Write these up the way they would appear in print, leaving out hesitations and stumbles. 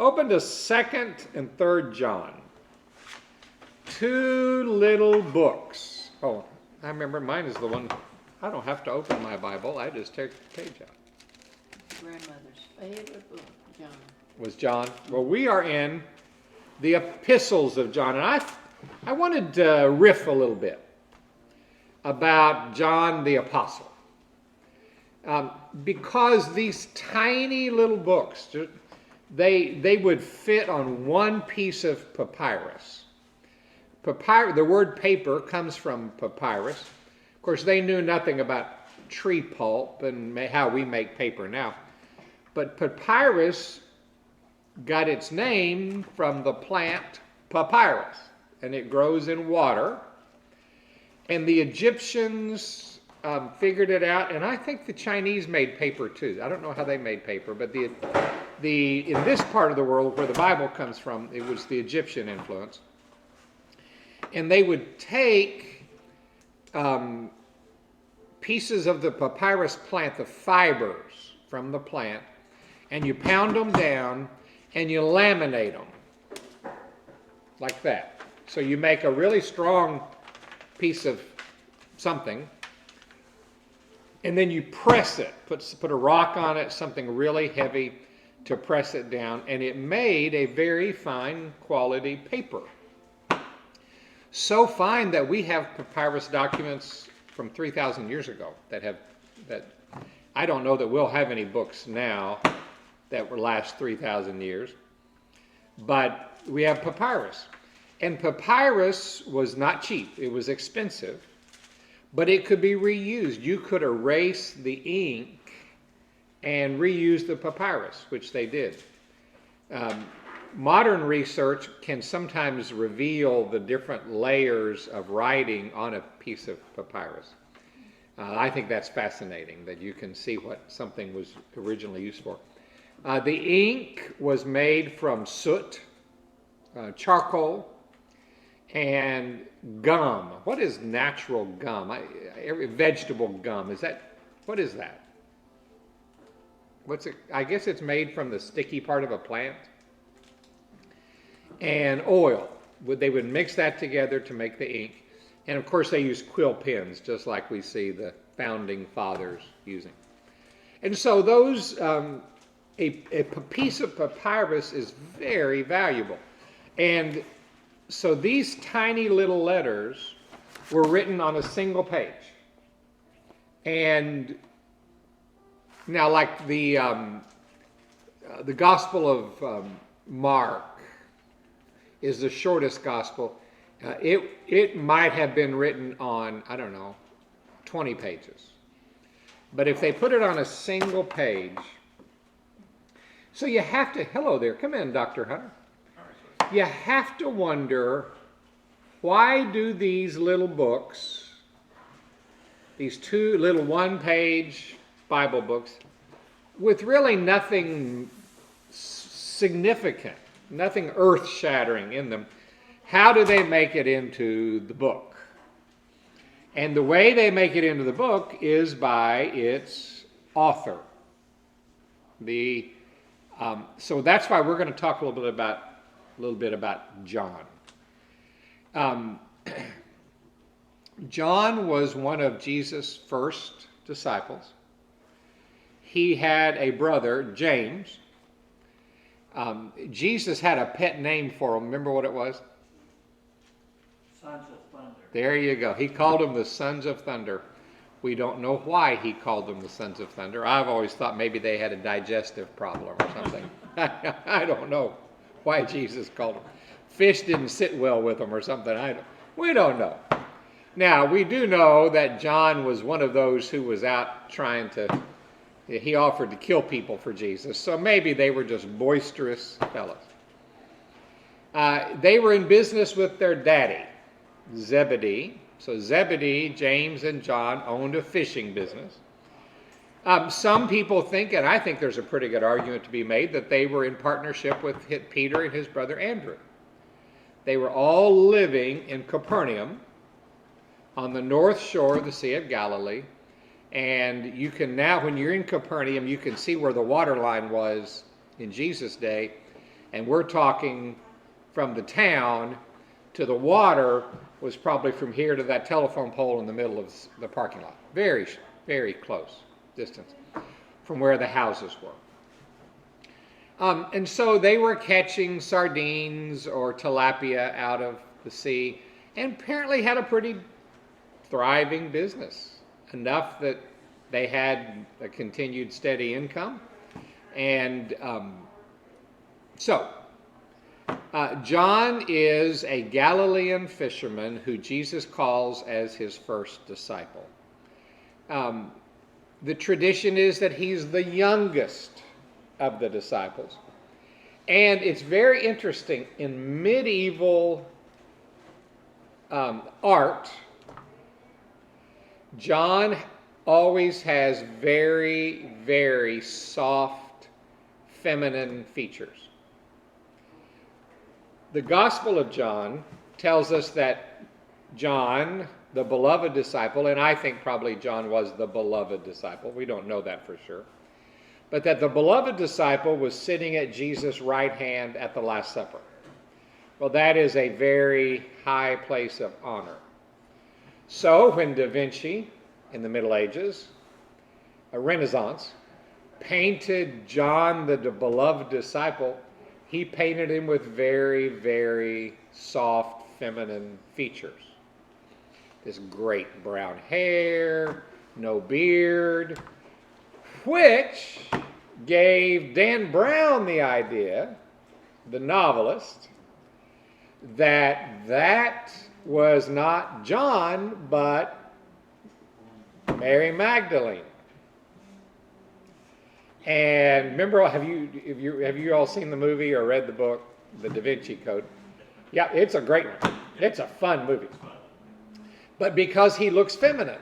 Open to 2nd and 3rd John. Two little books. Oh, I remember mine is the one, I don't have to open my Bible. I just take the page out. Grandmother's favorite book, John. Was John. Well, we are in the epistles of John. And I wanted to riff a little bit about John the Apostle. Because these tiny little books, they would fit on one piece of papyrus. The word paper comes from papyrus. Of course, they knew nothing about tree pulp and how we make paper now. But papyrus got its name from the plant papyrus, and it grows in water. And the Egyptians figured it out, and I think the Chinese made paper too. I don't know how they made paper, but in this part of the world where the Bible comes from, it was the Egyptian influence. And they would take pieces of the papyrus plant, the fibers from the plant, and you pound them down and you laminate them like that. So you make a really strong piece of something, and then you press it, put a rock on it, something really heavy to press it down, and it made a very fine quality paper. So fine that we have papyrus documents from 3,000 years ago that I don't know that we'll have any books now that will last 3,000 years, but we have papyrus. And papyrus was not cheap, it was expensive, but it could be reused. You could erase the ink and reuse the papyrus, which they did. Modern research can sometimes reveal the different layers of writing on a piece of papyrus. I think that's fascinating, that you can see what something was originally used for. The ink was made from soot, charcoal, and gum. What is natural gum? Vegetable gum. What is that? What's it? I guess it's made from the sticky part of a plant. And oil. They would mix that together to make the ink. And of course they use quill pens, just like we see the founding fathers using. And so those, a piece of papyrus is very valuable. And so these tiny little letters were written on a single page. And now, like the Gospel of Mark is the shortest gospel. It might have been written on, 20 pages. But if they put it on a single page, so you have to, hello there, come in, Dr. Hunter. You have to wonder, why do these little books, these two little one-page Bible books, with really nothing significant, nothing earth-shattering in them, how do they make it into the book? And the way they make it into the book is by its author. So that's why we're going to talk a little bit about John. John was one of Jesus' first disciples. He had a brother, James. Jesus had a pet name for him. Remember what it was? Sons of Thunder. There you go. He called them the Sons of Thunder. We don't know why he called them the Sons of Thunder. I've always thought maybe they had a digestive problem or something. I don't know why Jesus called them. Fish didn't sit well with them or something. We don't know. Now, we do know that John was one of those who was out he offered to kill people for Jesus. So maybe they were just boisterous fellows. They were in business with their daddy, Zebedee. So Zebedee, James, and John owned a fishing business. Some people think, and I think there's a pretty good argument to be made, that they were in partnership with Peter and his brother Andrew. They were all living in Capernaum on the north shore of the Sea of Galilee. And you can now, when you're in Capernaum, you can see where the water line was in Jesus' day. And we're talking from the town to the water was probably from here to that telephone pole in the middle of the parking lot. Very, very close distance from where the houses were. And so they were catching sardines or tilapia out of the sea, and apparently had a pretty thriving business, enough that they had a continued steady income. And John is a Galilean fisherman who Jesus calls as his first disciple. The tradition is that he's the youngest of the disciples. And it's very interesting, in medieval art, John always has very, very soft, feminine features. The Gospel of John tells us that John, the beloved disciple, and I think probably John was the beloved disciple, we don't know that for sure, but that the beloved disciple was sitting at Jesus' right hand at the Last Supper. Well, that is a very high place of honor. So when Da Vinci, in the Middle Ages, a Renaissance, painted John the beloved disciple, he painted him with very, very soft, feminine features. This great brown hair, no beard, which gave Dan Brown the idea, the novelist, that was not John, but Mary Magdalene. And remember, have you all seen the movie or read the book, The Da Vinci Code? Yeah, it's a great one. It's a fun movie. But because he looks feminine,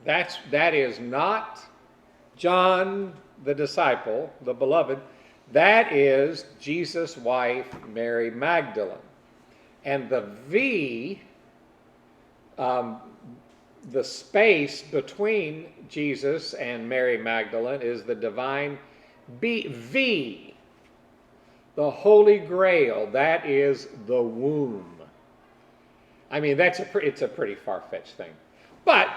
that is not John the disciple, the beloved. That is Jesus' wife, Mary Magdalene. And the V, the space between Jesus and Mary Magdalene is the divine V, the Holy Grail. That is the womb. I mean, it's a pretty far-fetched thing. But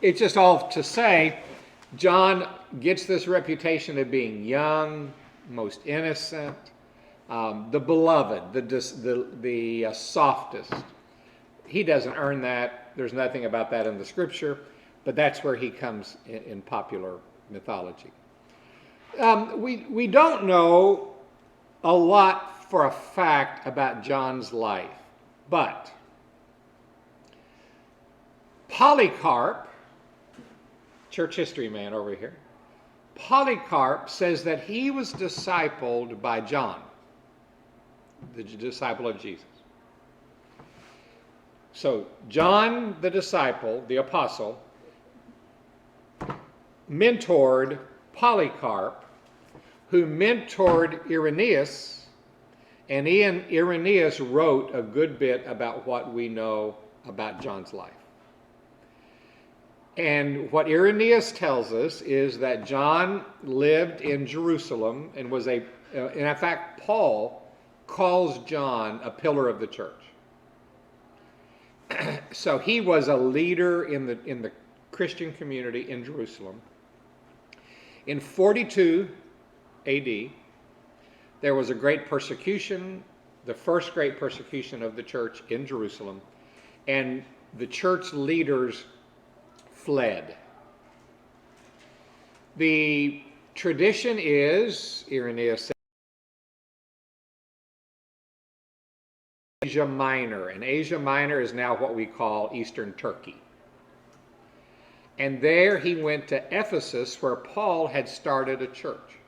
it's just all to say, John gets this reputation of being young, most innocent, the beloved, the softest. He doesn't earn that. There's nothing about that in the scripture, but that's where he comes in popular mythology. We don't know a lot for a fact about John's life, but Polycarp, church history man over here, Polycarp says that he was discipled by John, the disciple of Jesus. So John, the disciple, the apostle, mentored Polycarp, who mentored Irenaeus, and Irenaeus wrote a good bit about what we know about John's life. And what Irenaeus tells us is that John lived in Jerusalem and was and in fact, Paul calls John a pillar of the church. So he was a leader in the Christian community in Jerusalem. In 42 AD, there was a great persecution, the first great persecution of the church in Jerusalem, and the church leaders fled. The tradition is, Irenaeus said, Asia Minor, and Asia Minor is now what we call Eastern Turkey. And there he went to Ephesus, where Paul had started a church.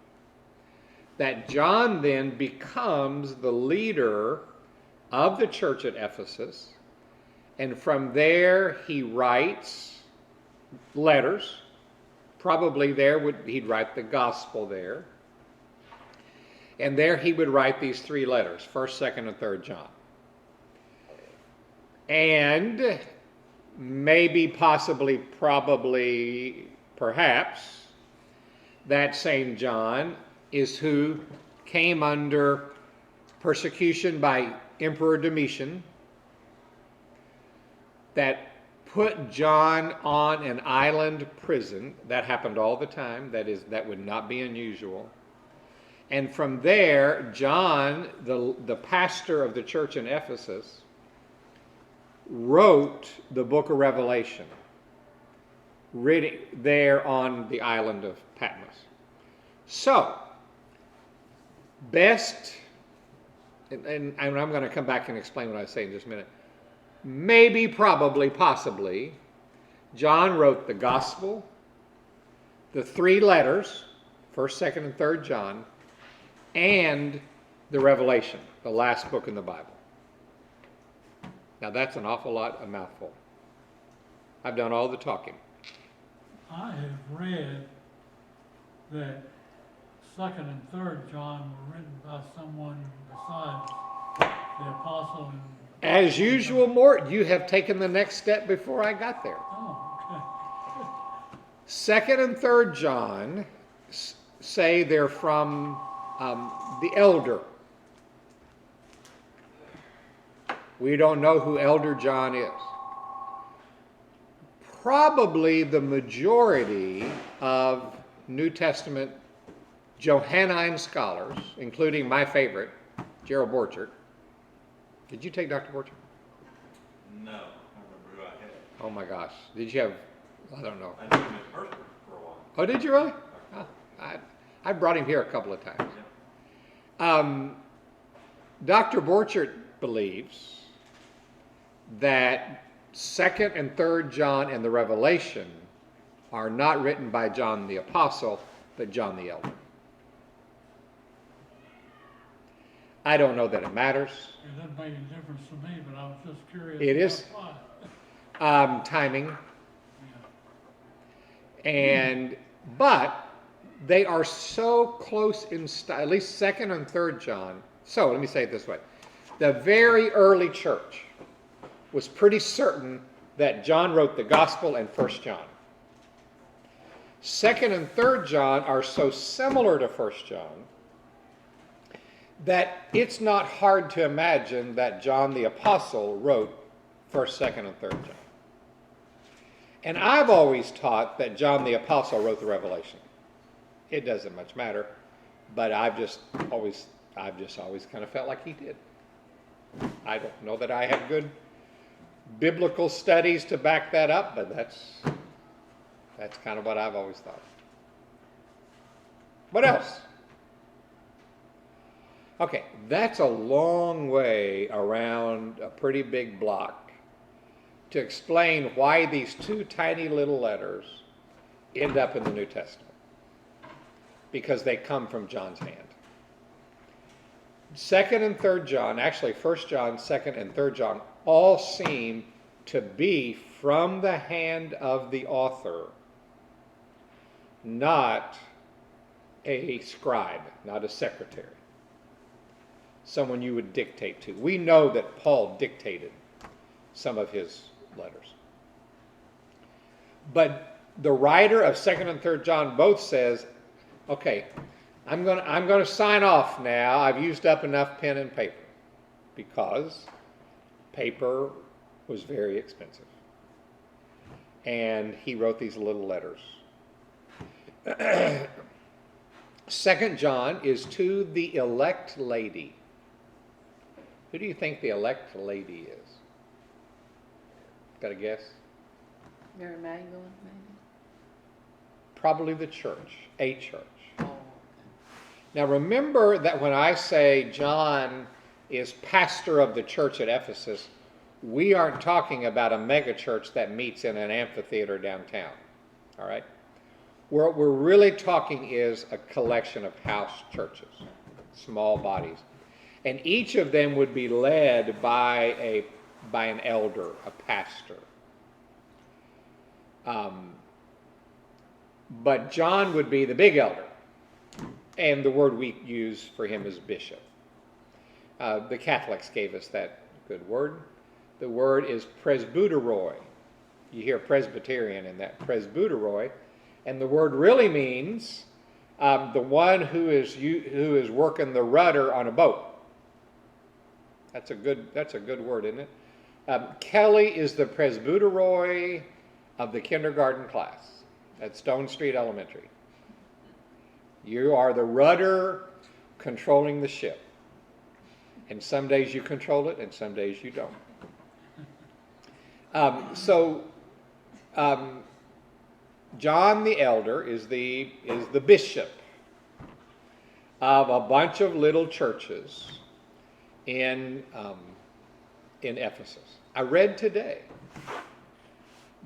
That John then becomes the leader of the church at Ephesus, and from there he writes letters. Probably he'd write the gospel there. And there he would write these three letters, 1st, 2nd, and 3rd John. And maybe, possibly, probably, perhaps, that same John is who came under persecution by Emperor Domitian that put John on an island prison. That happened all the time. That would not be unusual. And from there, John, the pastor of the church in Ephesus, wrote the book of Revelation, written there on the island of Patmos. So, best, and I'm going to come back and explain what I say in just a minute. Maybe, probably, possibly, John wrote the gospel, the 3 letters, 1st, 2nd, and 3rd John, and the Revelation, the last book in the Bible. Now that's an awful lot, a mouthful. I've done all the talking. I have read that 2nd and 3rd John were written by someone besides the apostle. As usual, Mort, you have taken the next step before I got there. Oh, okay. 2nd and 3rd John say they're from the elder. We don't know who Elder John is. Probably the majority of New Testament Johannine scholars, including my favorite, Gerald Borchert. Did you take Dr. Borchert? No, I remember who I had. Oh my gosh. Did you have, I don't know. I knew him in person for a while. Oh, did you really? Oh, I brought him here a couple of times. Yeah. Dr. Borchert believes that 2nd and 3rd John and the Revelation are not written by John the Apostle, but John the Elder. I don't know that it matters. It doesn't make any difference to me, but I was just curious. It is. Why. Timing. Yeah. But they are so close in style, at least 2nd and 3rd John. So let me say it this way. The very early church was pretty certain that John wrote the Gospel and 1st John. 2nd and 3rd John are so similar to 1st John that it's not hard to imagine that John the Apostle wrote 1st, 2nd, and 3rd John. And I've always taught that John the Apostle wrote the Revelation. It doesn't much matter, but I've just always kind of felt like he did. I don't know that I have good biblical studies to back that up, but that's kind of what I've always thought. What else? Okay, that's a long way around a pretty big block to explain why these 2 tiny little letters end up in the New Testament. Because they come from John's hand. 2nd and 3rd John, actually 1st John, 2nd and 3rd John, all seem to be from the hand of the author, not a scribe, not a secretary. Someone you would dictate to. We know that Paul dictated some of his letters. But the writer of 2nd and 3rd John both says, okay, I'm going to sign off now. I've used up enough pen and paper, because paper was very expensive. And he wrote these little letters. 2nd John is to the elect lady. Who do you think the elect lady is? Got a guess? Mary Magdalene, maybe? Probably the church, a church. Oh, okay. Now remember that when I say John is pastor of the church at Ephesus, we aren't talking about a mega church that meets in an amphitheater downtown. All right? What we're really talking is a collection of house churches, small bodies. And each of them would be led by an elder, a pastor. But John would be the big elder. And the word we use for him is bishop. The Catholics gave us that good word. The word is presbyteroi. You hear Presbyterian in that, presbyteroi. And the word really means the one who is working the rudder on a boat. That's a good word, isn't it? Kelly is the presbyteroi of the kindergarten class at Stone Street Elementary. You are the rudder controlling the ship. And some days you control it, and some days you don't. John the Elder is the bishop of a bunch of little churches in Ephesus. I read today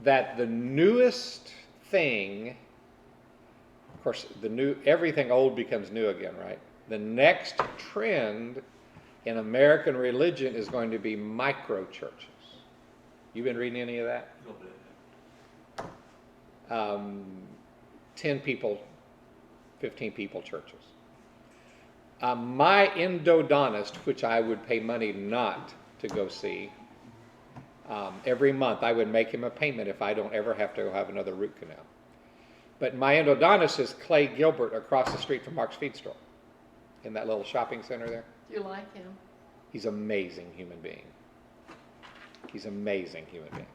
that the newest thing, of course, everything old becomes new again, right? The next trend in American religion is going to be micro churches. You been reading any of that? A little bit. 10 people, 15 people churches. My endodontist, which I would pay money not to go see, every month I would make him a payment if I don't ever have to have another root canal. But my endodontist is Clay Gilbert across the street from Mark's Feed Store in that little shopping center there. You like him? He's an amazing human being. He's an amazing human being.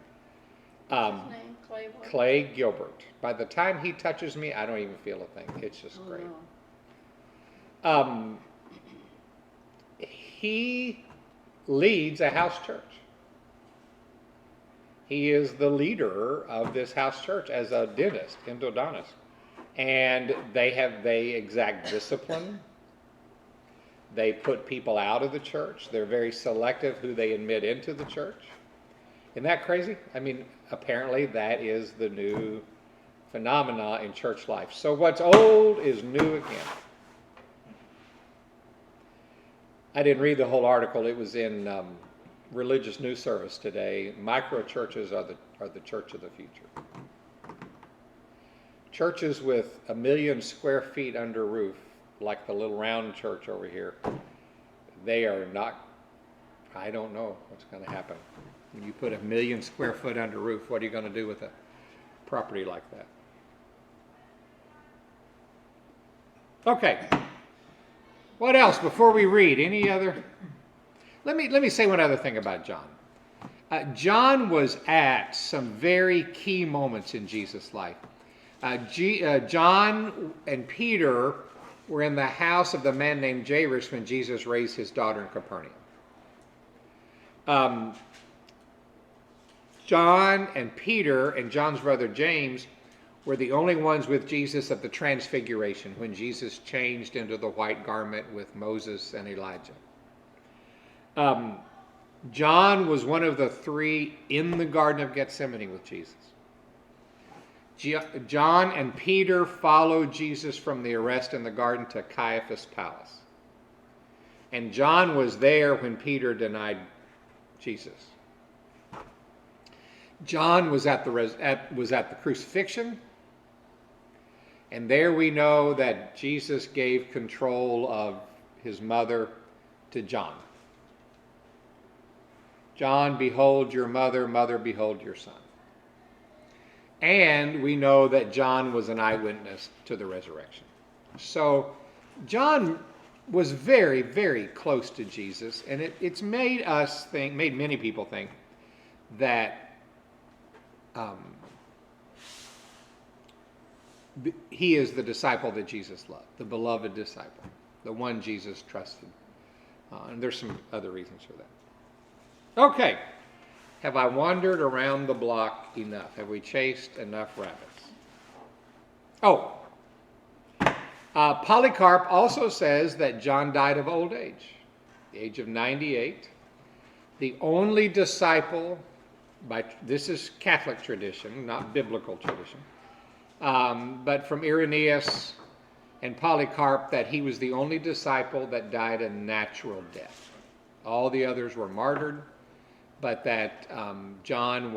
What's his name? Clay what? Clay Gilbert. By the time he touches me, I don't even feel a thing. It's just Oh, great. no. He leads a house church. He is the leader of this house church as a dentist, endodontist. And they exact discipline. They put people out of the church. They're very selective who they admit into the church. Isn't that crazy? I mean, apparently that is the new phenomena in church life. So what's old is new again. I didn't read the whole article. It was in Religious News Service today. Micro churches are the church of the future. Churches with 1 million square feet under roof, like the little round church over here, they are not, I don't know what's going to happen. When you put 1 million square foot under roof, what are you going to do with a property like that? Okay. What else before we read? Any other? Let me say one other thing about John. John was at some very key moments in Jesus' life. John and Peter were in the house of the man named Jairus when Jesus raised his daughter in Capernaum. John and Peter and John's brother James were the only ones with Jesus at the Transfiguration, when Jesus changed into the white garment with Moses and Elijah. John was one of the three in the Garden of Gethsemane with Jesus. John and Peter followed Jesus from the arrest in the garden to Caiaphas' palace. And John was there when Peter denied Jesus. John was at the crucifixion, and there we know that Jesus gave control of his mother to John. John, behold your mother, mother, behold your son. And we know that John was an eyewitness to the resurrection. So John was very, very close to Jesus, and it's made many people think that he is the disciple that Jesus loved, the beloved disciple, the one Jesus trusted. And there's some other reasons for that. Okay. Have I wandered around the block enough? Have we chased enough rabbits? Oh. Polycarp also says that John died of old age, the age of 98. The only disciple, this is Catholic tradition, not biblical tradition, but from Irenaeus and Polycarp, that he was the only disciple that died a natural death. All the others were martyred, but that John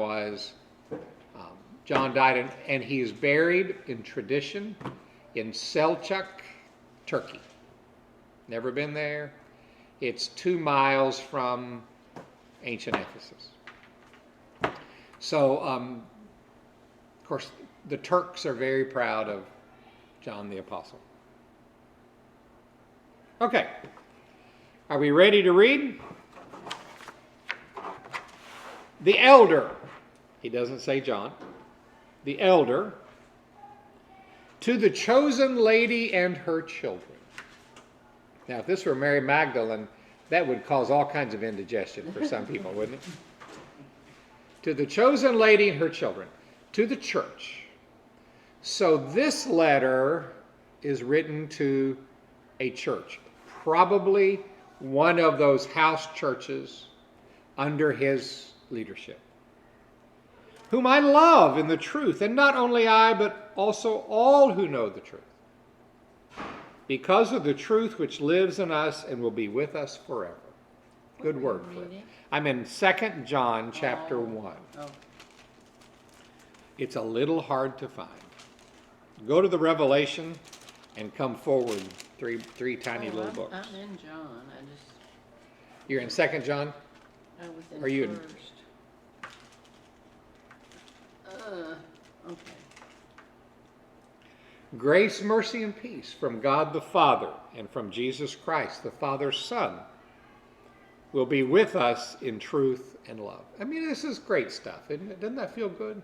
died, and he is buried in tradition in Selçuk, Turkey. Never been there. It's 2 miles from ancient Ephesus. So, of course, the Turks are very proud of John the Apostle. Okay. Are we ready to read? The elder, he doesn't say John, the elder, to the chosen lady and her children. Now, if this were Mary Magdalene, that would cause all kinds of indigestion for some people, wouldn't it? To the chosen lady and her children, to the church. So this letter is written to a church, probably one of those house churches under his leadership, whom I love in the truth, and not only I, but also all who know the truth, because of the truth which lives in us and will be with us forever. Good word for it. I'm in 2 John chapter 1. Oh, It's a little hard to find. Go to the Revelation and come forward three tiny little books. I'm in John. You're in 2 John? I was in Are you in- first. Okay. Grace, mercy, and peace from God the Father and from Jesus Christ, the Father's Son, will be with us in truth and love. I mean, this is great stuff, isn't it? Doesn't that feel good?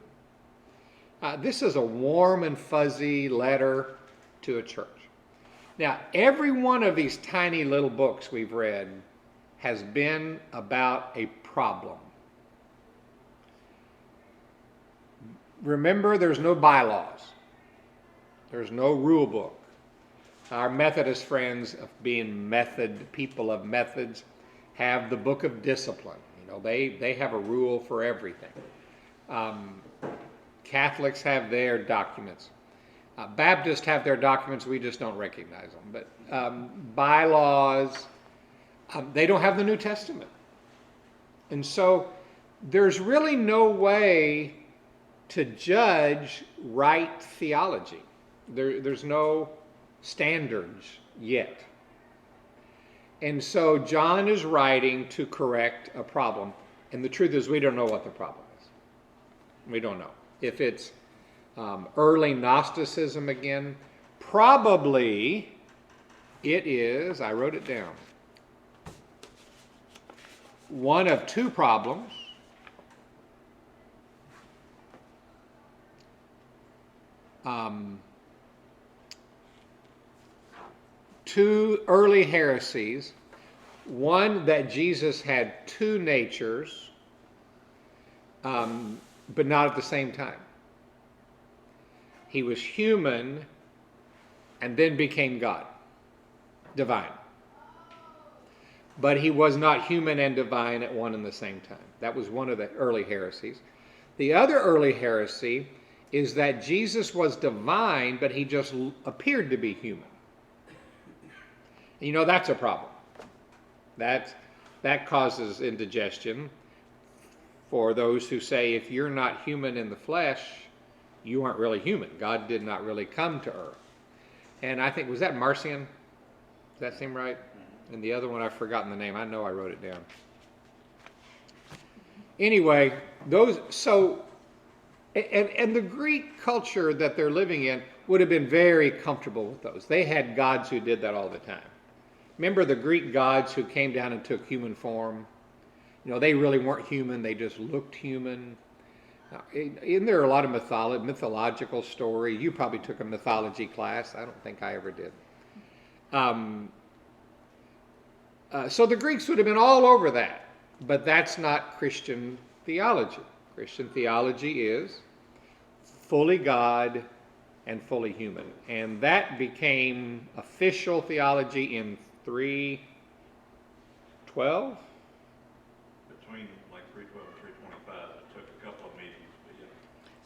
This is a warm and fuzzy letter to a church. Now, every one of these tiny little books we've read has been about a problem. Remember, there's no bylaws. There's no rule book. Our Methodist friends, of being people of methods, have the book of discipline. You know, they have a rule for everything. Catholics have their documents. Baptists have their documents. We just don't recognize them. But bylaws, they don't have the New Testament. And so there's really no way to judge right theology. There's no standards yet. And so John is writing to correct a problem. And the truth is, we don't know what the problem is. We don't know. If it's early Gnosticism again, probably it is, I wrote it down, one of two problems. Two early heresies. One, that Jesus had two natures, but not at the same time. He was human and then became God, divine. But he was not human and divine at one and the same time. That was one of the early heresies. The other early heresy is that Jesus was divine, but he just appeared to be human. You know, that's a problem. That causes indigestion for those who say, if you're not human in the flesh, you aren't really human. God did not really come to earth. And I think, was that Marcion? Does that seem right? And the other one, I've forgotten the name. I know I wrote it down. Anyway, and the Greek culture that they're living in would have been very comfortable with those. They had gods who did that all the time. Remember the Greek gods who came down and took human form? You know, they really weren't human. They just looked human. Isn't there a lot of mythological story? You probably took a mythology class. I don't think I ever did. So the Greeks would have been all over that. But that's not Christian theology. Christian theology is fully God and fully human. And that became official theology in 312? Between like 312 and 325, it took a couple of meetings, but yeah.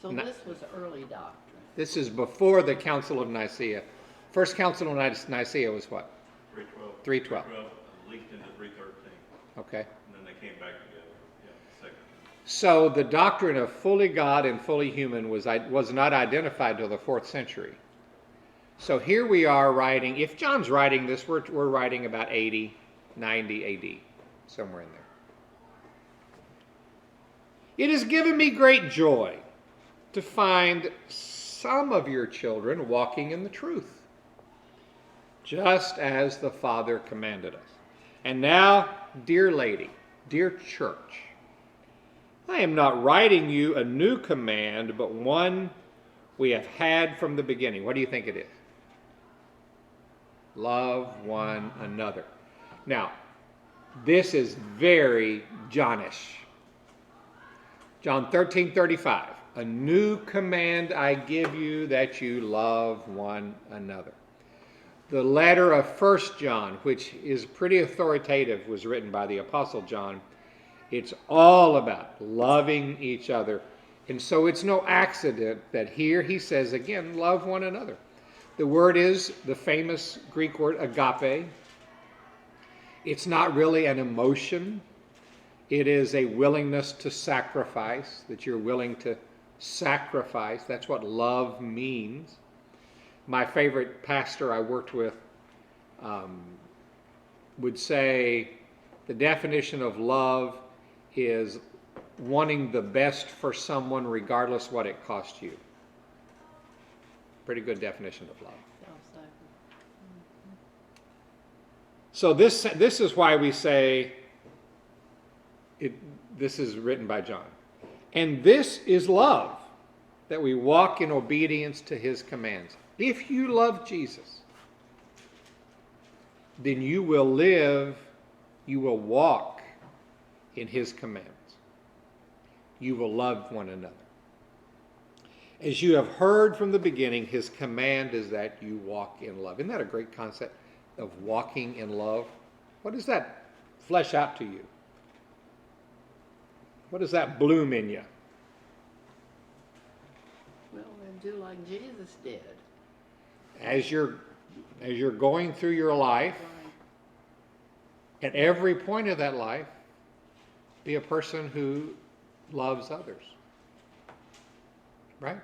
So this was early doctrine. This is before the Council of Nicaea. First Council of Nicaea was what? 312. 312. 312 leaked into 313. Okay. And then they came back together. Yeah, second. So the doctrine of fully God and fully human was not identified till the 4th century. So here we are writing, if John's writing this, we're writing about 80, 90 AD, somewhere in there. It has given me great joy to find some of your children walking in the truth, just as the Father commanded us. And now, dear lady, dear church, I am not writing you a new command, but one we have had from the beginning. What do you think it is? Love one another. Now, this is very Johnish. John 13:35. A new command I give you, that you love one another. The letter of 1 John, which is pretty authoritative, was written by the Apostle John. It's all about loving each other. And so it's no accident that here he says again, love one another. The word is the famous Greek word agape. It's not really an emotion. It is a willingness to sacrifice, that you're willing to sacrifice. That's what love means. My favorite pastor I worked with would say the definition of love is wanting the best for someone regardless what it costs you. Pretty good definition of love. So this is why we say this is written by John. And this is love, that we walk in obedience to his commands. If you love Jesus, then you will walk in his commands. You will love one another. As you have heard from the beginning, his command is that you walk in love. Isn't that a great concept of walking in love? What does that flesh out to you? What does that bloom in you? Well, then do like Jesus did. As you're going through your life, at every point of that life, be a person who loves others. Right?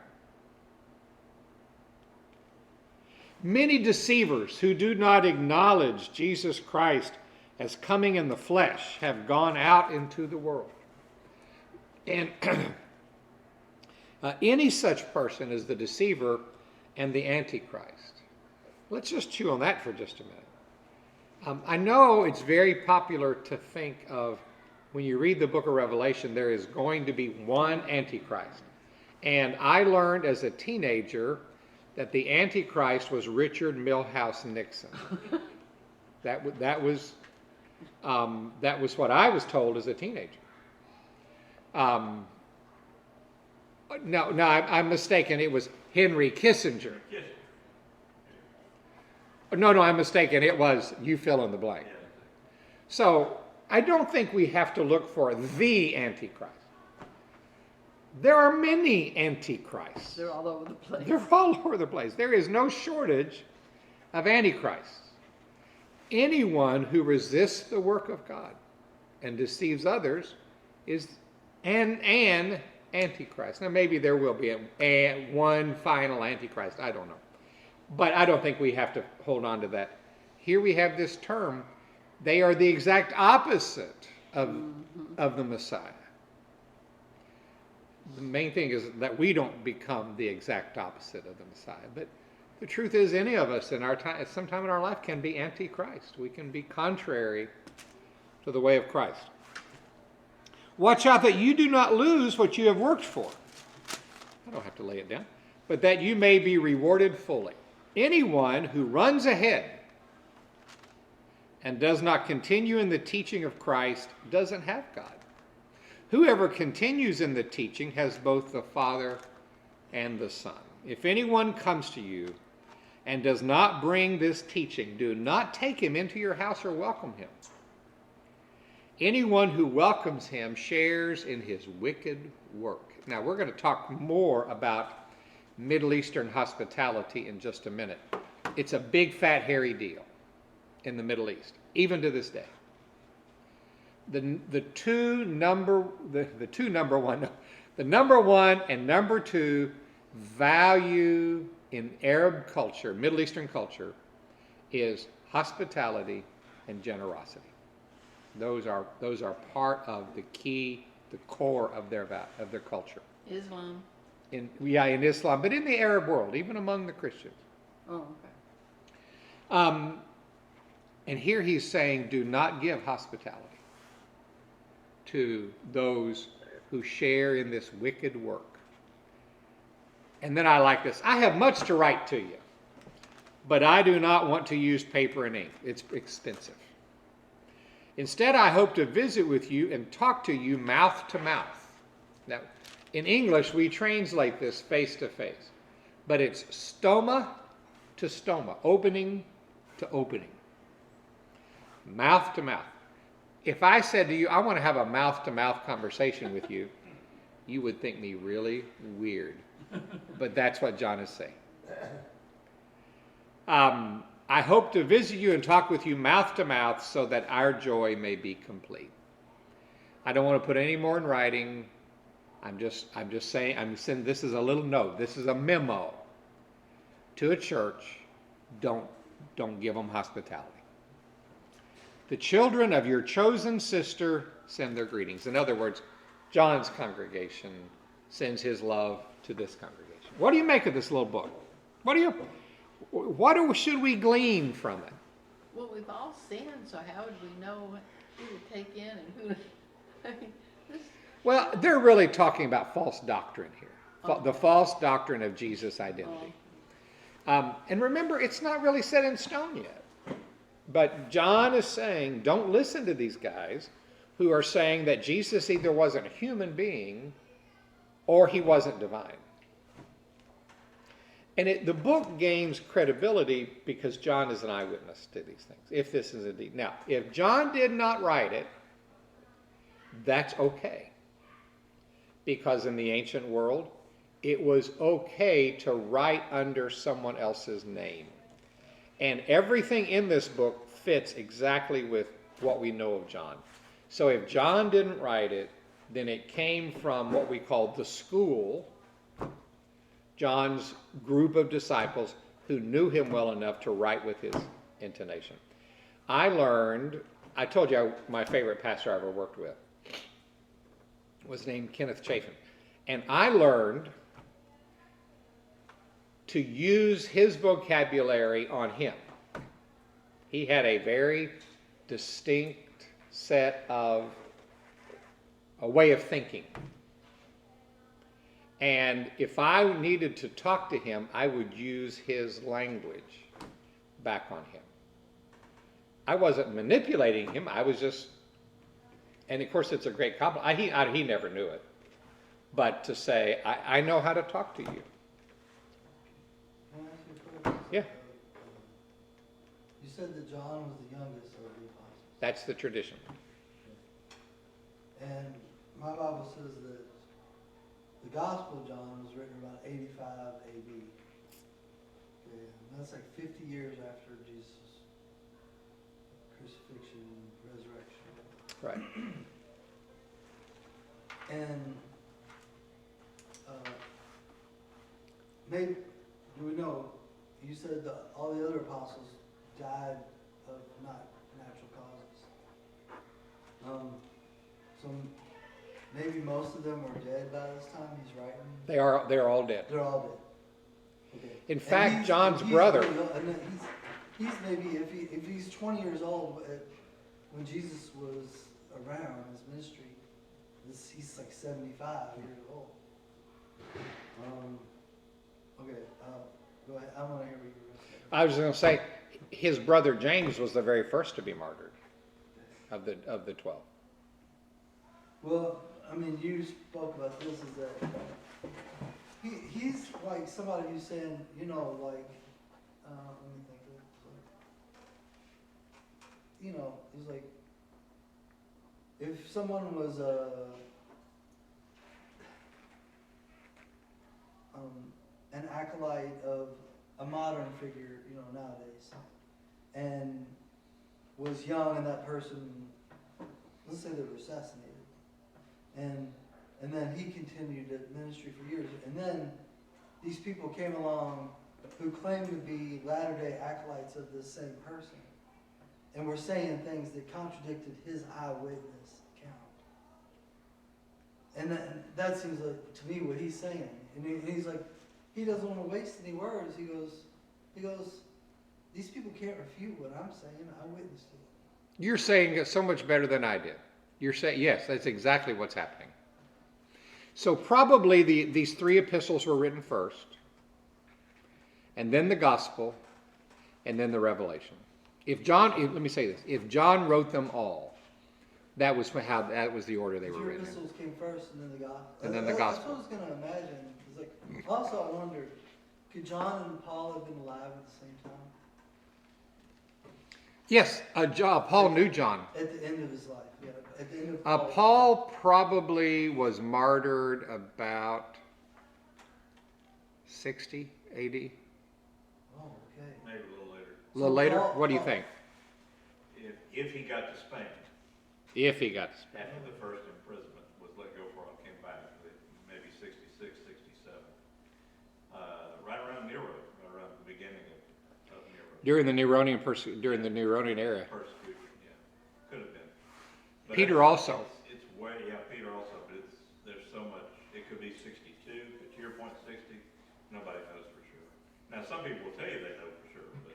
Many deceivers who do not acknowledge Jesus Christ as coming in the flesh have gone out into the world. And any such person is the deceiver and the Antichrist. Let's just chew on that for just a minute. I know it's very popular to think of, when you read the book of Revelation, there is going to be one Antichrist. And I learned as a teenager that the Antichrist was Richard Milhouse Nixon. That was what I was told as a teenager. No, I'm mistaken. It was Henry Kissinger. No, I'm mistaken. It was, you fill in the blank. So I don't think we have to look for the Antichrist. There are many Antichrists. They're all over the place. They're all over the place. There is no shortage of Antichrists. Anyone who resists the work of God and deceives others is an Antichrist. Now, maybe there will be one final Antichrist. I don't know. But I don't think we have to hold on to that. Here we have this term. They are the exact opposite of the Messiah. The main thing is that we don't become the exact opposite of the Messiah. But the truth is, any of us in our time, at some time in our life, can be Antichrist. We can be contrary to the way of Christ. Watch out that you do not lose what you have worked for. I don't have to lay it down. But that you may be rewarded fully. Anyone who runs ahead and does not continue in the teaching of Christ doesn't have God. Whoever continues in the teaching has both the Father and the Son. If anyone comes to you and does not bring this teaching, do not take him into your house or welcome him. Anyone who welcomes him shares in his wicked work. Now, we're going to talk more about Middle Eastern hospitality in just a minute. It's a big, fat, hairy deal in the Middle East, even to this day. The number one and number two value in Arab culture, Middle Eastern culture, is hospitality and generosity. Those are part of the core of their culture. Islam. In Islam, but in the Arab world, even among the Christians. Oh, okay. And here he's saying, do not give hospitality to those who share in this wicked work. And then I like this. I have much to write to you, but I do not want to use paper and ink. It's expensive. Instead, I hope to visit with you and talk to you mouth to mouth. Now, in English, we translate this face to face, but it's stoma to stoma, opening to opening, mouth to mouth. If I said to you, I want to have a mouth to mouth conversation with you, you would think me really weird. But that's what John is saying. I hope to visit you and talk with you mouth to mouth so that our joy may be complete. I don't want to put any more in writing. I'm just saying, I'm saying this is a little note. This is a memo to a church. Don't give them hospitality. The children of your chosen sister send their greetings. In other words, John's congregation sends his love to this congregation. What do you make of this little book? Should we glean from it? Well, we've all sinned, so how would we know who to take in and who to, I mean, this, Well, they're really talking about false doctrine here. Oh. The false doctrine of Jesus' identity. And remember, it's not really set in stone yet. But John is saying, don't listen to these guys who are saying that Jesus either wasn't a human being or he wasn't divine. And the book gains credibility because John is an eyewitness to these things, if this is indeed. Now, if John did not write it, that's okay. Because in the ancient world, it was okay to write under someone else's name. And everything in this book fits exactly with what we know of John. So if John didn't write it, then it came from what we call the school, John's group of disciples who knew him well enough to write with his intonation. I told you my favorite pastor I ever worked with was named Kenneth Chafin. And I learned to use his vocabulary on him. He had a very distinct set of a way of thinking. And if I needed to talk to him, I would use his language back on him. I wasn't manipulating him. I was just, and of course it's a great compliment. He never knew it. But to say, I know how to talk to you. Can I ask you a question? Yeah. You said that John was the youngest of the apostles. That's the tradition. And my Bible says that the Gospel of John was written about 85 AD. Okay, and that's like 50 years after Jesus' crucifixion and resurrection. Right. And maybe, do we know, you said that all the other apostles died of not natural causes. So maybe most of them were dead by this time he's writing? They're all dead. They're all dead. Okay. In And fact, John's brother, really young, and he's maybe, if he's 20 years old, when Jesus was around his ministry, he's like 75 years old. Okay, go ahead. I want to hear what you were saying. I was going to say, his brother James was the very first to be martyred of the 12. Well, I mean, you spoke about this, is that he's like somebody who's saying, you know, like, let me think of it. You know, he's like, if someone was an acolyte of a modern figure, you know, nowadays, and was young, and that person, let's say they were assassinated, and then he continued at ministry for years, and then these people came along who claimed to be latter-day acolytes of this same person, and were saying things that contradicted his eyewitness account. And that seems like, to me, what he's saying. And he's like, he doesn't want to waste any words. He goes, these people can't refute what I'm saying. I witnessed it. You're saying it so much better than I did. You're saying, yes, that's exactly what's happening. So probably these three epistles were written first, and then the gospel, and then the Revelation. Let me say this: if John wrote them all, that was the order they The were two written in. epistles came first, and then the gospel. And then the gospel. That's what I was gonna imagine. It's like, also, I wondered, could John and Paul have been alive at the same time? Yes, Paul knew John. At the end of his life, yeah. At the end of Paul probably was martyred about 60 AD. Oh, okay. Maybe a little later. A little later? Paul- What do you Paul- think? If he got to Spain, If he got to Spain. after the first imprisonment, was let go before I came back, maybe 66, 67. Right around Nero, right around the beginning of Nero. During the Neronian era. Persecution, yeah. Could have been. But Peter I- also. It's way, yeah, Peter also, but there's so much, it could be 62, but to your point, 60, nobody knows for sure. Now, some people will tell you they know for sure, but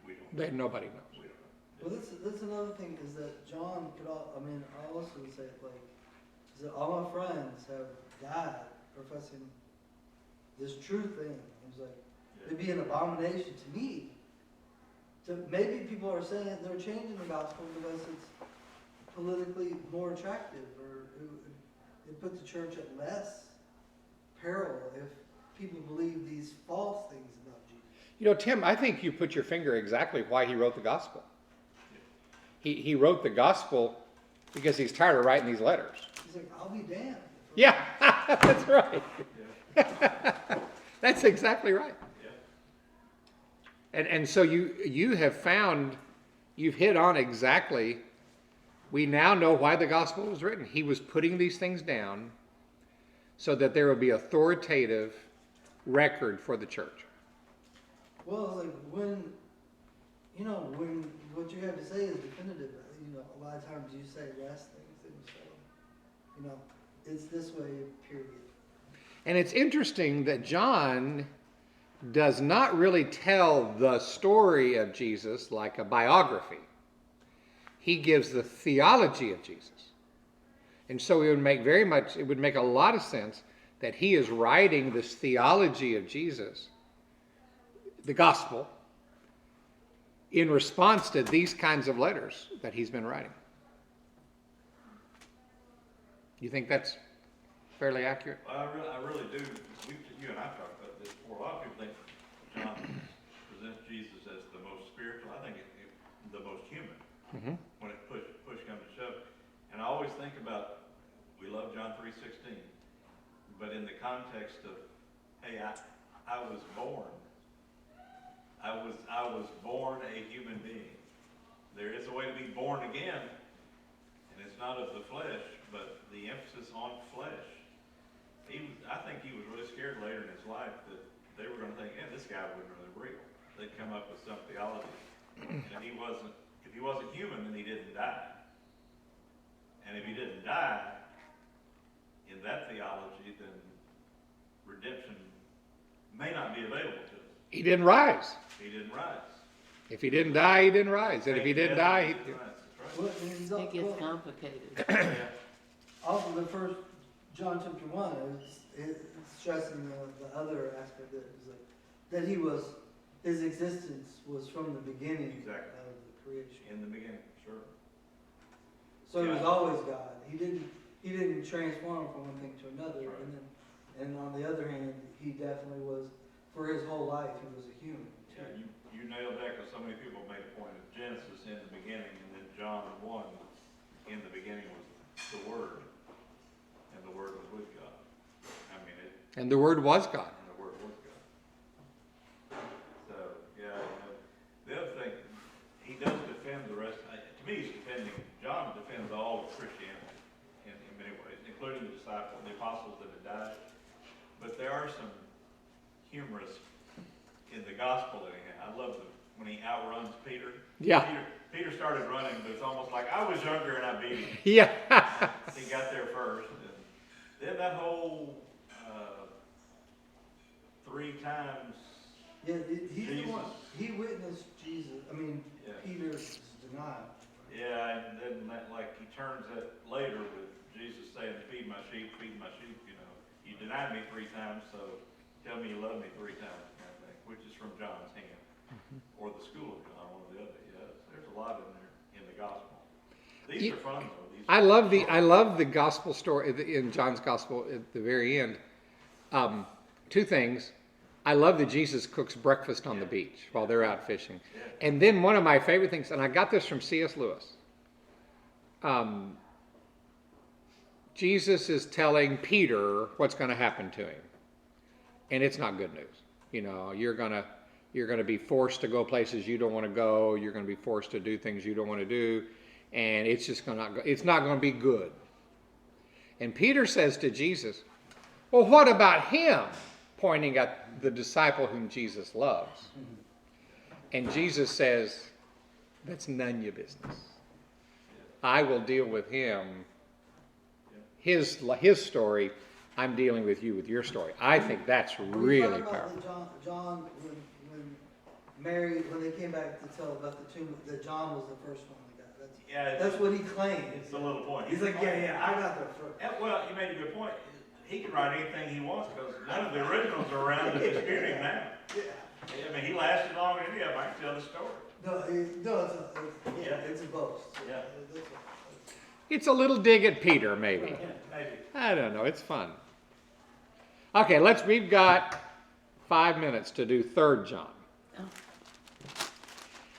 we don't. Nobody knows. We don't know. Well, that's another thing is that John could I also would say it like, is that all my friends have died professing this true thing. It was like, it'd be an abomination to me. Maybe people are saying it, they're changing the gospel because it's politically more attractive, or it put the church at less peril if people believe these false things about Jesus. Tim, I think you put your finger exactly why he wrote the gospel. He wrote the gospel because he's tired of writing these letters. He's like, I'll be damned. Yeah, that's right. Yeah. That's exactly right. Yeah. And so you have found, you've hit on exactly, we now know why the gospel was written. He was putting these things down so that there would be authoritative record for the church. Well, like when what you have to say is definitive, a lot of times you say less things than you say, it's this way, period. And it's interesting that John does not really tell the story of Jesus like a biography. He gives the theology of Jesus. And so it would make a lot of sense that he is writing this theology of Jesus, the gospel, in response to these kinds of letters that he's been writing. You think that's fairly accurate? Well, I really do. You and I talked about this before. A lot of people think John presents Jesus as the most spiritual. I think the most human. Mm-hmm. When it push comes to shove. And I always think about, we love John 3:16, but in the context of, hey, I was born. I was born a human being. There is a way to be born again, and it's not of the flesh, but the emphasis on flesh. I think he was really scared later in his life that they were going to think, this guy wasn't really real. They'd come up with some theology, and if he wasn't human, then he didn't die. And if he didn't die in that theology, then redemption may not be available to him. He didn't rise. He didn't rise. If he didn't die, he didn't rise. And if he didn't die, He didn't rise. That's Well, right. and he's It gets well, complicated. Yeah. also the first John chapter 1 is stressing the other aspect that is like that his existence was from the beginning Exactly. of the creation. In the beginning, sure. So he was Yeah. always God. He didn't transform from one thing to another. Right. And on the other hand, he definitely was, for his whole life, he was a human. too. Yeah, you nailed that because so many people made a point of Genesis in the beginning, and then John 1, in the beginning was the Word, and the Word was with God. I mean, and the Word was God. and the Word was God. So, yeah, the other thing, he does defend the rest. To me, John defends all of Christianity in many ways, including the disciples, the apostles that had died. But there are some humorous in the gospel that he had. I love when he outruns Peter. Yeah. Peter started running, but it's almost like I was younger and I beat him. Yeah. He got there first. And then that whole 3 times. Yeah, he's the Jesus. one. He witnessed Jesus. I mean, Yeah. Peter's denial. Yeah, and then that, like, he turns it later with Jesus saying, feed my sheep, you know. You denied me 3 times, so tell me you love me 3 times, kind of thing, which is from John's hand. Or the School of John, one or the other, yeah. There's a lot in there, in the gospel. These are fun, though. I love the gospel story in John's gospel at the very end. 2 things. I love that Jesus cooks breakfast on the beach while they're out fishing. And then one of my favorite things, and I got this from C.S. Lewis. Jesus is telling Peter what's going to happen to him. And it's not good news. You know, you're going to be forced to go places you don't want to go. You're going to be forced to do things you don't want to do. And it's just it's not going to be good. And Peter says to Jesus, well, what about him? Pointing at the disciple whom Jesus loves. And Jesus says, that's none of your business. I will deal with him. His story, I'm dealing with you with your story. I think that's really powerful. John, when Mary, when they came back to tell about the tomb, that John was the first one that got. That's what he claimed. It's a little point. He's like, yeah, I got there first. Well, you made a good point. He can write anything he wants because none of the originals are around to dispute him now. Yeah. I mean, he lasted longer than any of them. I can tell the story. It's a boast. Yeah. It's a little dig at Peter, maybe. Maybe. I don't know. It's fun. Okay, we've got 5 minutes to do 3 John.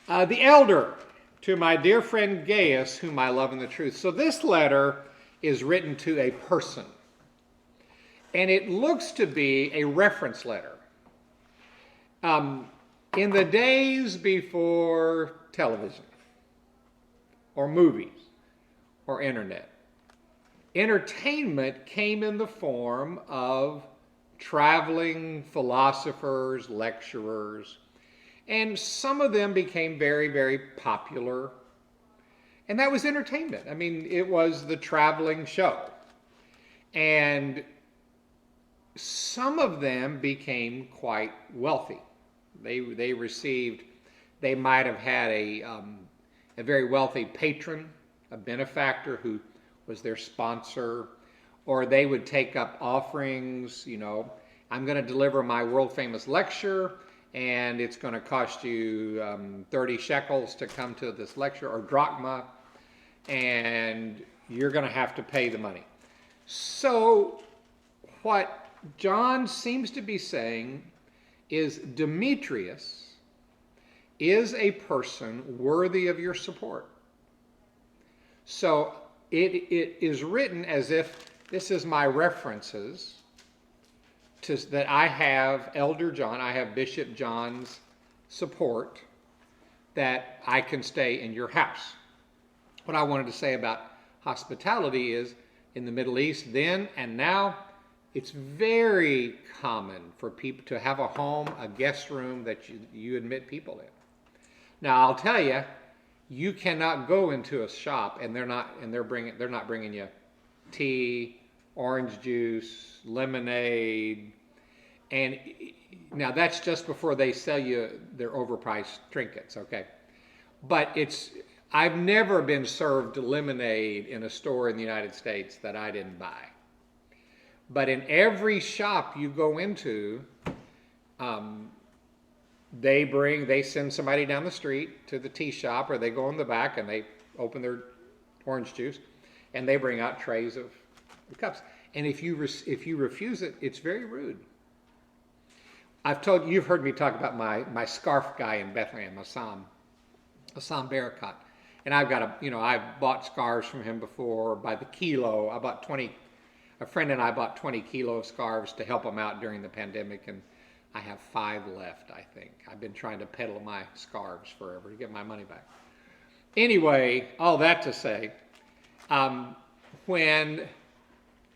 The elder, to my dear friend Gaius, whom I love in the truth. So this letter is written to a person. And it looks to be a reference letter. In the days before television, or movies, or internet, entertainment came in the form of traveling philosophers, lecturers, and some of them became very, very popular. And that was entertainment. I mean, it was the traveling show. And some of them became quite wealthy. They might have had a very wealthy patron, a benefactor who was their sponsor, or they would take up offerings. You know, I'm going to deliver my world famous lecture, and it's going to cost you 30 shekels to come to this lecture, or drachma, and you're going to have to pay the money. So what John seems to be saying is Demetrius is a person worthy of your support. So it is written as if this is my references that I have Elder John, I have Bishop John's support that I can stay in your house. What I wanted to say about hospitality is in the Middle East then and now, it's very common for people to have a home, a guest room that you admit people in. Now, I'll tell you, you cannot go into a shop and they're not bringing you tea, orange juice, lemonade, and now that's just before they sell you their overpriced trinkets, okay? But I've never been served lemonade in a store in the United States that I didn't buy. But in every shop you go into, they send somebody down the street to the tea shop, or they go in the back and they open their orange juice, and they bring out trays of cups. And if you refuse it, it's very rude. You've heard me talk about my scarf guy in Bethlehem, Assam Barakat. And I've bought scarves from him before by the kilo. A friend and I bought 20 kilo of scarves to help him out during the pandemic, and I have 5 left, I think. I've been trying to peddle my scarves forever to get my money back. Anyway, all that to say, when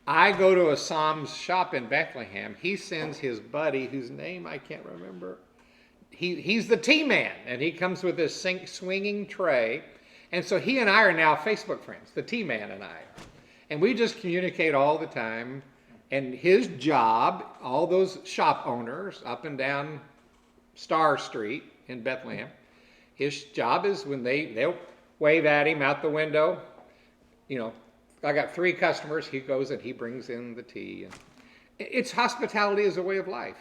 I go to Assam's shop in Bethlehem, he sends his buddy, whose name I can't remember. He's the tea man, and he comes with this swinging tray. And so he and I are now Facebook friends, the tea man and I. And we just communicate all the time. And his job, all those shop owners up and down Star Street in Bethlehem, his job is when wave at him out the window. I got 3 customers. He goes and he brings in the tea. And it's hospitality as a way of life.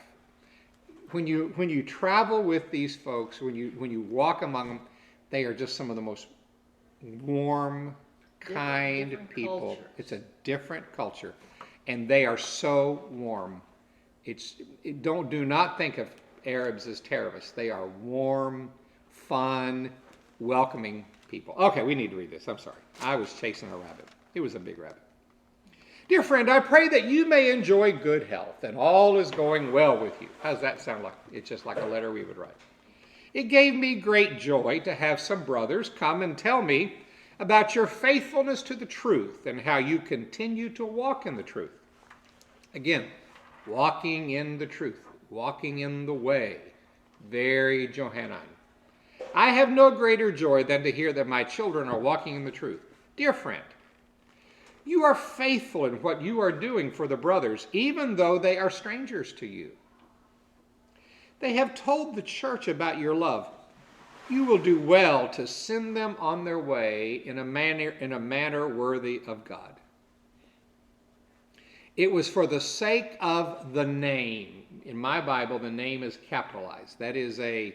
When you travel with these folks, when you walk among them, they are just some of the most warm, kind different people. cultures. It's a different culture, and they are so warm. Do not think of Arabs as terrorists. They are warm, fun, welcoming people. Okay, we need to read this. I'm sorry. I was chasing a rabbit. It was a big rabbit. Dear friend, I pray that you may enjoy good health and all is going well with you. How does that sound like? It's just like a letter we would write. It gave me great joy to have some brothers come and tell me about your faithfulness to the truth and how you continue to walk in the truth. Again, walking in the truth, walking in the way. Very Johannine. I have no greater joy than to hear that my children are walking in the truth. Dear friend, you are faithful in what you are doing for the brothers, even though they are strangers to you. They have told the church about your love. You will do well to send them on their way in a manner worthy of God. It was for the sake of the name. In my Bible, the name is capitalized. That is a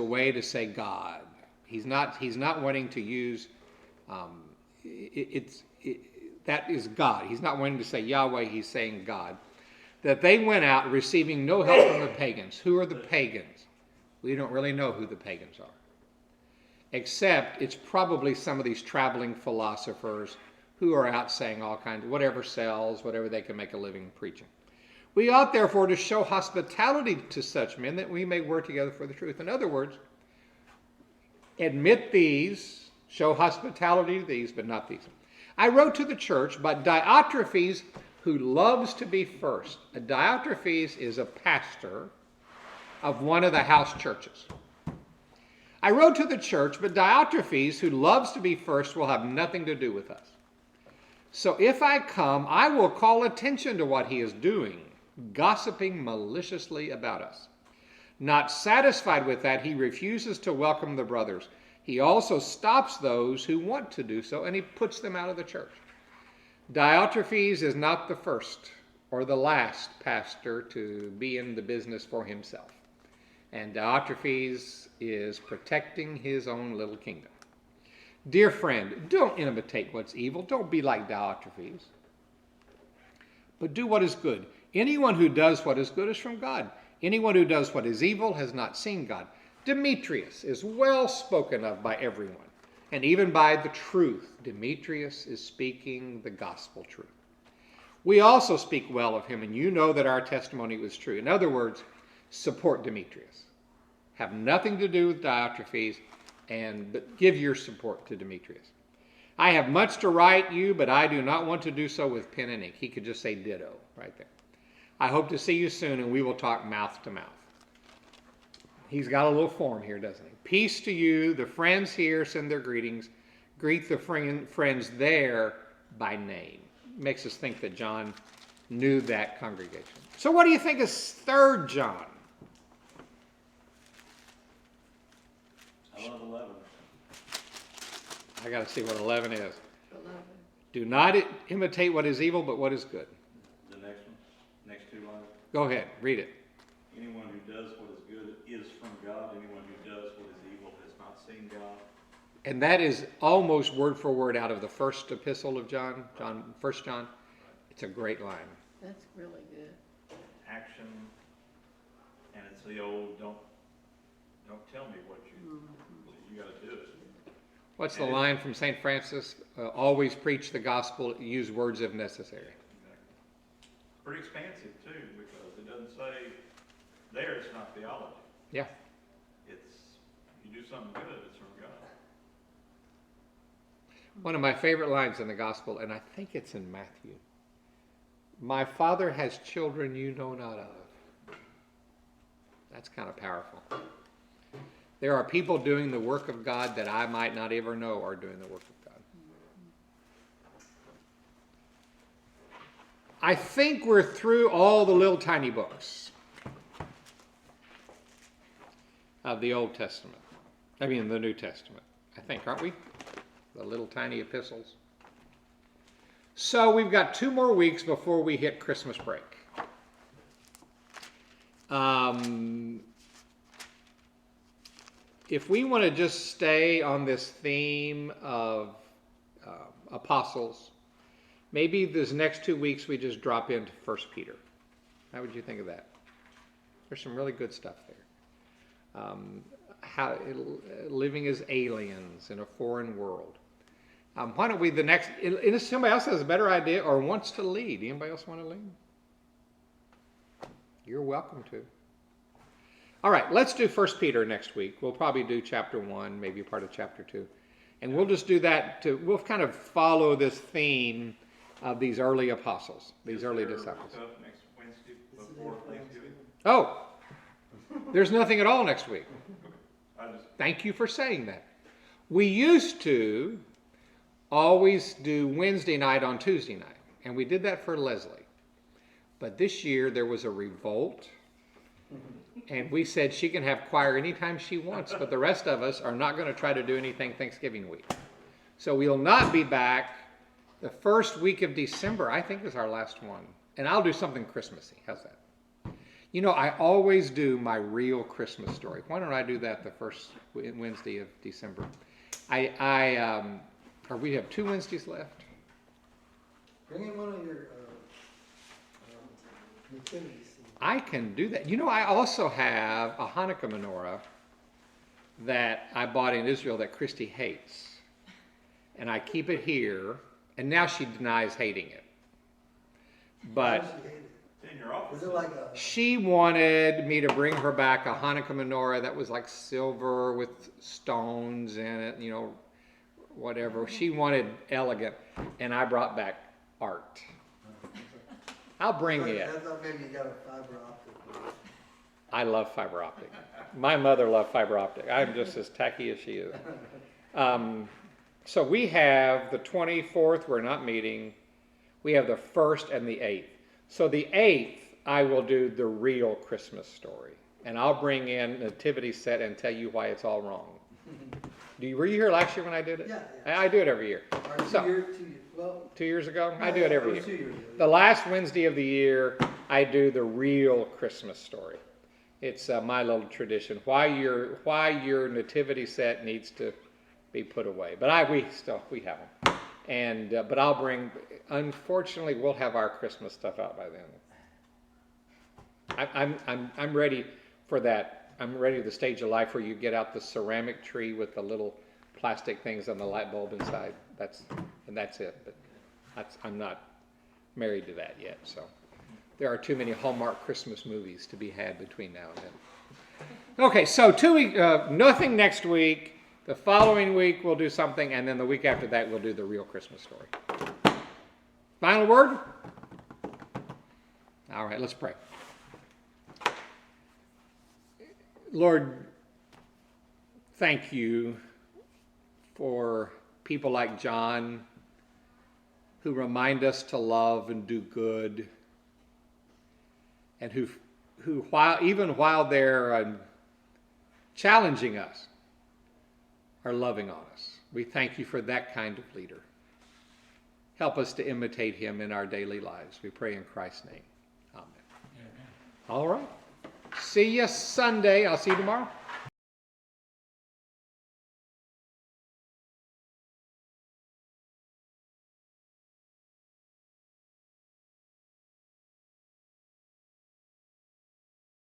way to say God. He's not wanting to use that is God. He's not wanting to say Yahweh, he's saying God. That they went out receiving no help from the pagans. Who are the pagans? We don't really know who the pagans are. Except it's probably some of these traveling philosophers who are out saying all kinds of whatever sells, whatever they can make a living preaching. We ought therefore to show hospitality to such men that we may work together for the truth. In other words, admit these, show hospitality to these, but not these. I wrote to the church, but Diotrephes, who loves to be first. A Diotrephes is a pastor of one of the house churches. I wrote to the church, but Diotrephes, who loves to be first, will have nothing to do with us. So if I come, I will call attention to what he is doing, gossiping maliciously about us. Not satisfied with that, he refuses to welcome the brothers. He also stops those who want to do so, and he puts them out of the church. Diotrephes is not the first or the last pastor to be in the business for himself. And Diotrephes is protecting his own little kingdom. Dear friend, don't imitate what's evil. Don't be like Diotrephes. But do what is good. Anyone who does what is good is from God. Anyone who does what is evil has not seen God. Demetrius is well spoken of by everyone, and even by the truth. Demetrius is speaking the gospel truth. We also speak well of him, and you know that our testimony was true. In other words, support Demetrius. Have nothing to do with Diotrephes, but give your support to Demetrius. I have much to write you, but I do not want to do so with pen and ink. He could just say ditto right there. I hope to see you soon, and we will talk mouth to mouth. He's got a little form here, doesn't he? Peace to you. The friends here send their greetings. Greet the friends there by name. Makes us think that John knew that congregation. So what do you think is 3 John? I love 11. I got to see what 11 is. 11. Do not imitate what is evil, but what is good. The next one, next 2 lines. Go ahead, read it. Anyone who does what is good is from God. Anyone who does what is evil has not seen God. And that is almost word for word out of the first epistle of John, 1 John. It's a great line. That's really good. Action, and it's the old don't tell me what you got to do it. What's the line from St. Francis? Always preach the gospel, use words if necessary. Exactly. Pretty expansive too, because it doesn't say there it's not theology. Yeah. It's you do something good, it's from God. One of my favorite lines in the gospel, and I think it's in Matthew. My Father has children you know not of. That's kind of powerful. There are people doing the work of God that I might not ever know are doing the work of God. I think we're through all the little tiny books of the Old Testament. I mean, the New Testament. I think, aren't we? The little tiny epistles. So we've got 2 more weeks before we hit Christmas break. If we want to just stay on this theme of apostles, maybe this next 2 weeks we just drop into 1 Peter. How would you think of that? There's some really good stuff there. How living as aliens in a foreign world. Why don't we if somebody else has a better idea or wants to lead? Anybody else want to lead? You're welcome to. All right, let's do 1 Peter next week. We'll probably do chapter 1, maybe part of chapter 2. And we'll just do that we'll kind of follow this theme of these early apostles, these early disciples. Next Wednesday before Thanksgiving? Oh, there's nothing at all next week. I just, Thank you for saying that. We used to always do Wednesday night on Tuesday night, and we did that for Leslie. But this year there was a revolt, and we said she can have choir anytime she wants, but the rest of us are not going to try to do anything Thanksgiving week. So we'll not be back. The first week of December, I think, is our last one. And I'll do something Christmassy. How's that? You know, I always do my real Christmas story. Why don't I do that the first Wednesday of December? Or we have 2 Wednesdays left. Bring in one of your nativity scenes. I can do that. You know, I also have a Hanukkah menorah that I bought in Israel that Christy hates. And I keep it here, and now she denies hating it. Why But does she hate it? it's in your office. Is it like a? she wanted me to bring her back a Hanukkah menorah that was like silver with stones in it, you know, whatever. She wanted elegant, and I brought back art. I'll bring I it. thought maybe you got a fiber optic. I love fiber optic. My mother loved fiber optic. I'm just as tacky as she is. So we have the 24th, we're not meeting. We have the 1st and the 8th. So the 8th, I will do the real Christmas story. And I'll bring in nativity set and tell you why it's all wrong. Were you here last year when I did it? Yeah. I do it every year. Or 2 So- years, well. 2 years ago? I do it every year. 2 years ago. The last Wednesday of the year, I do the real Christmas story. It's my little tradition. Why your nativity set needs to be put away, but we have them. And but I'll bring. Unfortunately, we'll have our Christmas stuff out by then. I'm ready for that. I'm ready for the stage of life where you get out the ceramic tree with the little plastic things on the light bulb inside. That's it. But I'm not married to that yet. So there are too many Hallmark Christmas movies to be had between now and then. Okay, so 2 weeks, nothing next week. The following week we'll do something, and then the week after that we'll do the real Christmas story. Final word? All right, let's pray. Lord, thank you for people like John who remind us to love and do good, and who even while they're challenging us, are loving on us. We thank you for that kind of leader. Help us to imitate him in our daily lives. We pray in Christ's name. Amen. All right. See you Sunday. I'll see you tomorrow.